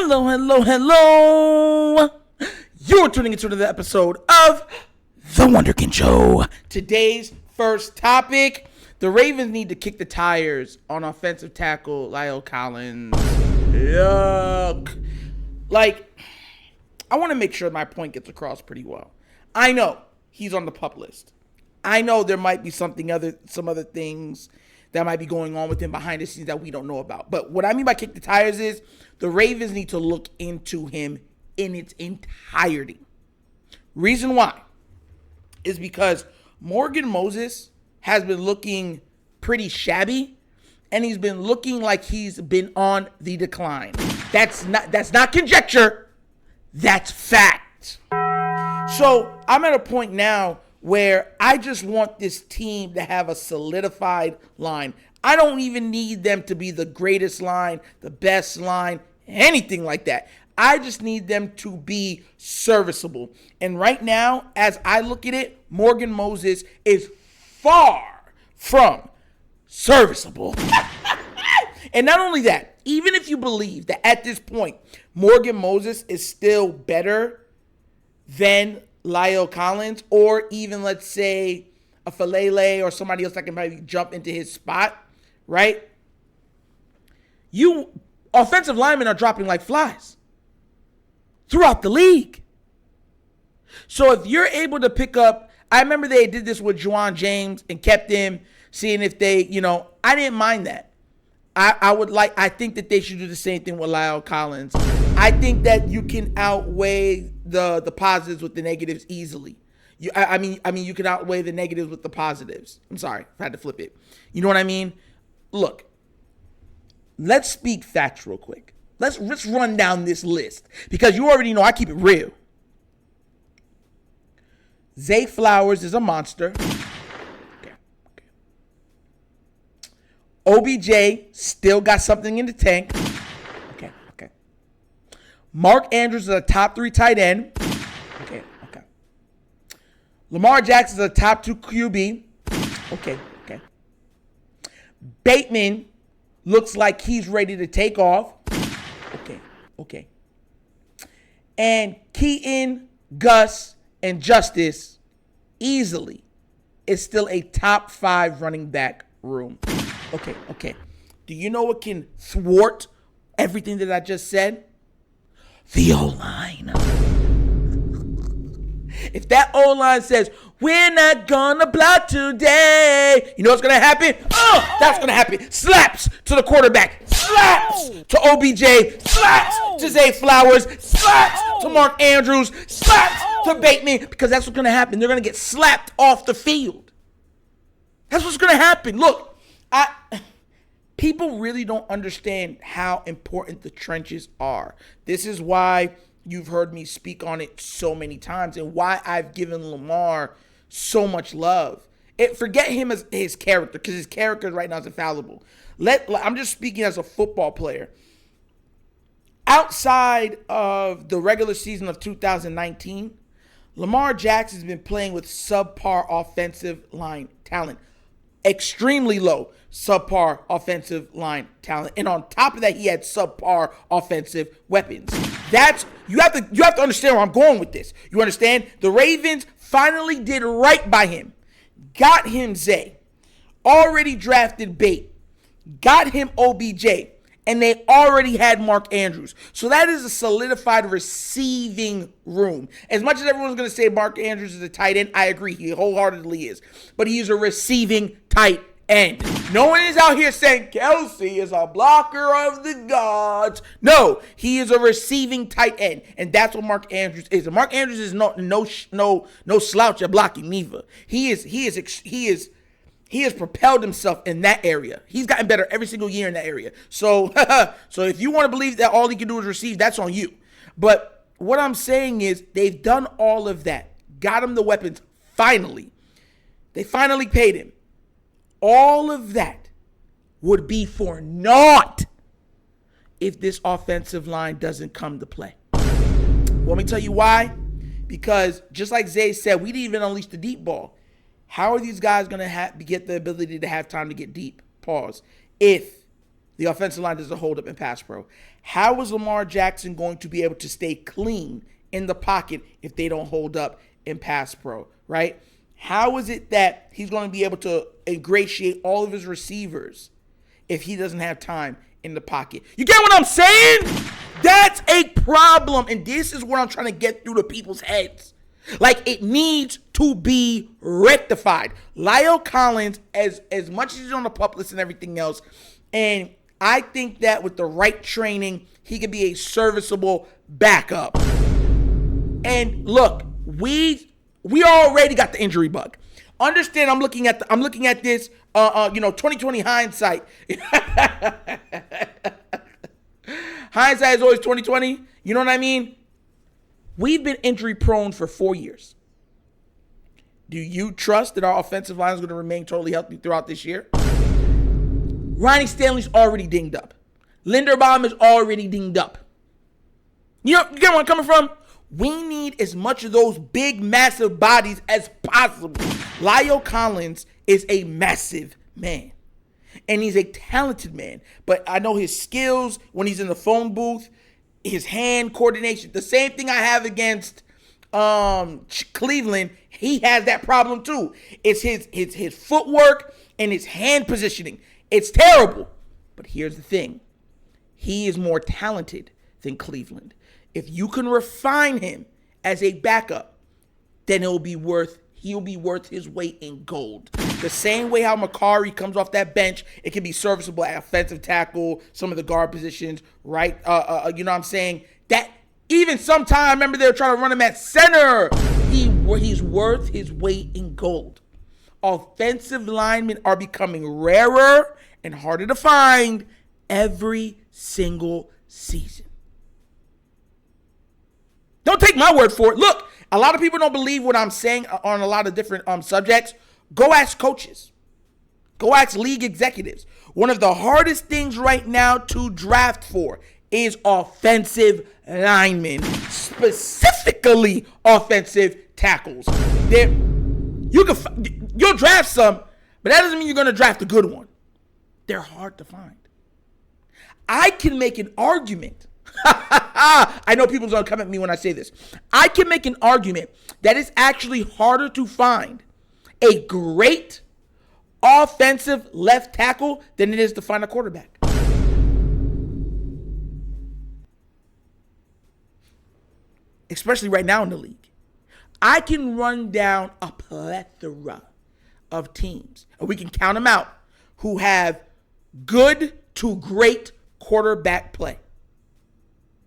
Hello, hello, hello. You're tuning into another episode of The Wunderkind Show. Today's first topic, the Ravens need to kick the tires on offensive tackle Lael Collins. Yuck. I want to make sure my point gets across pretty well. I know he's on the PUP list. I know there might be some other things that might be going on with him behind the scenes that we don't know about. But what I mean by kick the tires is the Ravens need to look into him in its entirety. Reason why is because Morgan Moses has been looking pretty shabby, and he's been looking like he's been on the decline. That's not conjecture. That's fact. So I'm at a point now where I just want this team to have a solidified line. I don't even need them to be the greatest line, the best line, anything like that. I just need them to be serviceable. And right now, as I look at it, Morgan Moses is far from serviceable. And not only that, even if you believe that at this point, Morgan Moses is still better than Lael Collins, or even, let's say, a Falele or somebody else that can maybe jump into his spot, right? You offensive linemen are dropping like flies throughout the league. So if you're able to pick up, I remember they did this with Juwan James and kept him, seeing if they, I didn't mind that. I think that they should do the same thing with Lael Collins. I think that you can outweigh the positives with the negatives easily. You can outweigh the negatives with the positives. I'm sorry, I had to flip it. You know what I mean? Look, let's speak facts real quick. Let's run down this list because you already know I keep it real. Zay Flowers is a monster. OBJ still got something in the tank. Okay. Mark Andrews is a top 3 tight end. Okay. Lamar Jackson is a top 2 QB. Okay. Bateman looks like he's ready to take off. Okay. And Keaton, Gus, and Justice easily is still a top 5 running back room. Okay. Do you know what can thwart everything that I just said? The O-line. If that O-line says, we're not gonna block today, you know what's gonna happen? That's gonna happen. Slaps to the quarterback. Slaps to OBJ. Slaps to Zay Flowers. Slaps to Mark Andrews. Slaps to Bateman. Because that's what's gonna happen. They're gonna get slapped off the field. That's what's gonna happen. Look. People really don't understand how important the trenches are. This is why you've heard me speak on it so many times and why I've given Lamar so much love. Forget him as his character, because his character right now is infallible. I'm just speaking as a football player. Outside of the regular season of 2019, Lamar Jackson has been playing with subpar offensive line talent. Extremely low subpar offensive line talent, and on top of that, he had subpar offensive weapons. You have to understand where I'm going with this. You understand? The Ravens finally did right by him, got him Zay, already drafted Bate, got him OBJ, and they already had Mark Andrews. So that is a solidified receiving room. As much as everyone's going to say Mark Andrews is a tight end, I agree. He wholeheartedly is. But he is a receiving tight end. No one is out here saying Kelsey is a blocker of the gods. No, he is a receiving tight end. And that's what Mark Andrews is. And Mark Andrews is no slouch at blocking neither. He has propelled himself in that area. He's gotten better every single year in that area. So if you want to believe that all he can do is receive, that's on you. But what I'm saying is they've done all of that. Got him the weapons, finally. They finally paid him. All of that would be for naught if this offensive line doesn't come to play. Want me to tell you why? Because just like Zay said, we didn't even unleash the deep ball. How are these guys going to get the ability to have time to get deep? Pause. If The offensive line doesn't hold up in pass pro. How is Lamar Jackson going to be able to stay clean in the pocket if they don't hold up in pass pro, right? How is it that he's going to be able to ingratiate all of his receivers if he doesn't have time in the pocket? You get what I'm saying? That's a problem, and this is what I'm trying to get through to people's heads. Like, it needs to be rectified. Lael Collins, as much as he's on the pup list and everything else, and I think that with the right training, he could be a serviceable backup. And look, we already got the injury bug. Understand? I'm looking at this. 2020 hindsight. Hindsight is always 2020. You know what I mean? We've been injury prone for 4 years. Do you trust that our offensive line is going to remain totally healthy throughout this year? Ronnie Stanley's already dinged up. Linderbaum is already dinged up. You get where I'm coming from? We need as much of those big, massive bodies as possible. Lael Collins is a massive man. And he's a talented man. But I know his skills when he's in the phone booth, his hand coordination, the same thing I have against Cleveland, he has that problem too. It's his footwork and his hand positioning. It's terrible. But here's the thing. He is more talented than Cleveland. If you can refine him as a backup, then he'll be worth his weight in gold. The same way how Makari comes off that bench, it can be serviceable at offensive tackle, some of the guard positions, right? You know what I'm saying? That even sometime, I remember they were trying to run him at center. He's worth his weight in gold. Offensive linemen are becoming rarer and harder to find every single season. Don't take my word for it. Look, a lot of people don't believe what I'm saying on a lot of different subjects. Go ask coaches. Go ask league executives. One of the hardest things right now to draft for is offensive linemen, specifically offensive tackles. You'll draft some, but that doesn't mean you're going to draft a good one. They're hard to find. I can make an argument. I know people's going to come at me when I say this. I can make an argument that it's actually harder to find a great offensive left tackle than it is to find a quarterback. Especially right now in the league. I can run down a plethora of teams, and we can count them out, who have good to great quarterback play.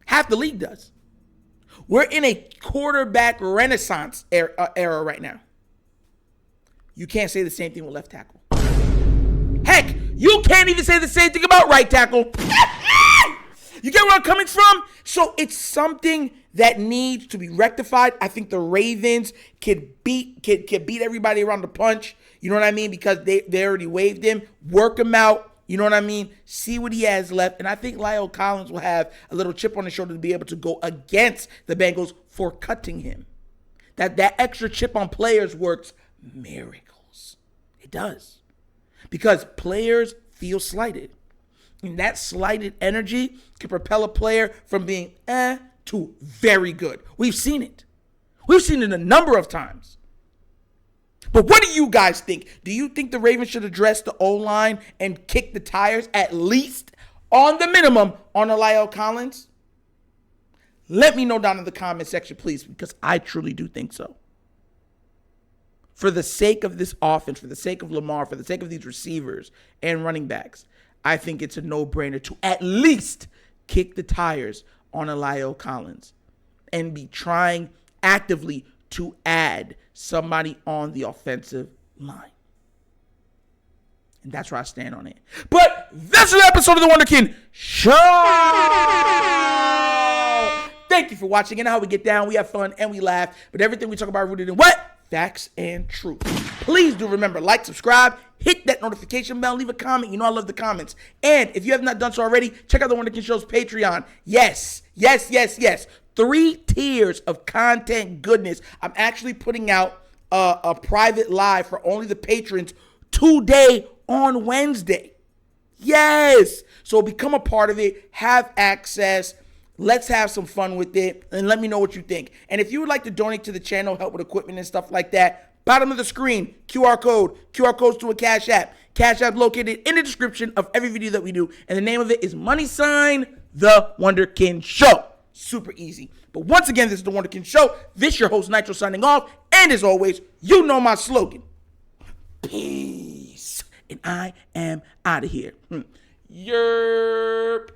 Half the league does. We're in a quarterback renaissance era right now. You can't say the same thing with left tackle. Heck, you can't even say the same thing about right tackle. You get where I'm coming from? So it's something that needs to be rectified. I think the Ravens could beat everybody around the punch. You know what I mean? Because they already waived him. Work him out. You know what I mean? See what he has left. And I think Lael Collins will have a little chip on his shoulder to be able to go against the Bengals for cutting him. That extra chip on players works miracles. It does. Because players feel slighted. And that slighted energy can propel a player from being to very good. We've seen it. We've seen it a number of times. But what do you guys think? Do you think the Ravens should address the O-line and kick the tires at least on the minimum on Lael Collins? Let me know down in the comment section, please, because I truly do think so. For the sake of this offense, for the sake of Lamar, for the sake of these receivers and running backs, I think it's a no-brainer to at least kick the tires on Lael Collins and be trying actively to add somebody on the offensive line. And that's where I stand on it. But that's an episode of The Wunderkind Show. Thank you for watching. And how we get down, we have fun and we laugh. But everything we talk about rooted in what? Facts and truth. Please do remember, like, subscribe, hit that notification bell, leave a comment. You know I love the comments. And if you have not done so already, check out The Wunderkind Show's Patreon. Yes. 3 tiers of content goodness. I'm actually putting out a private live for only the patrons today on Wednesday. Yes. So become a part of it. Have access. Let's have some fun with it. And let me know what you think. And if you would like to donate to the channel, help with equipment and stuff like that, bottom of the screen, QR code. QR code's to a Cash App. Cash App located in the description of every video that we do. And the name of it is The Wunderkind Show. Super easy. But once again, this is The Wunderkind Show. This your host, Nitro, signing off. And as always, you know my slogan. Peace. And I am out of here. Yerp.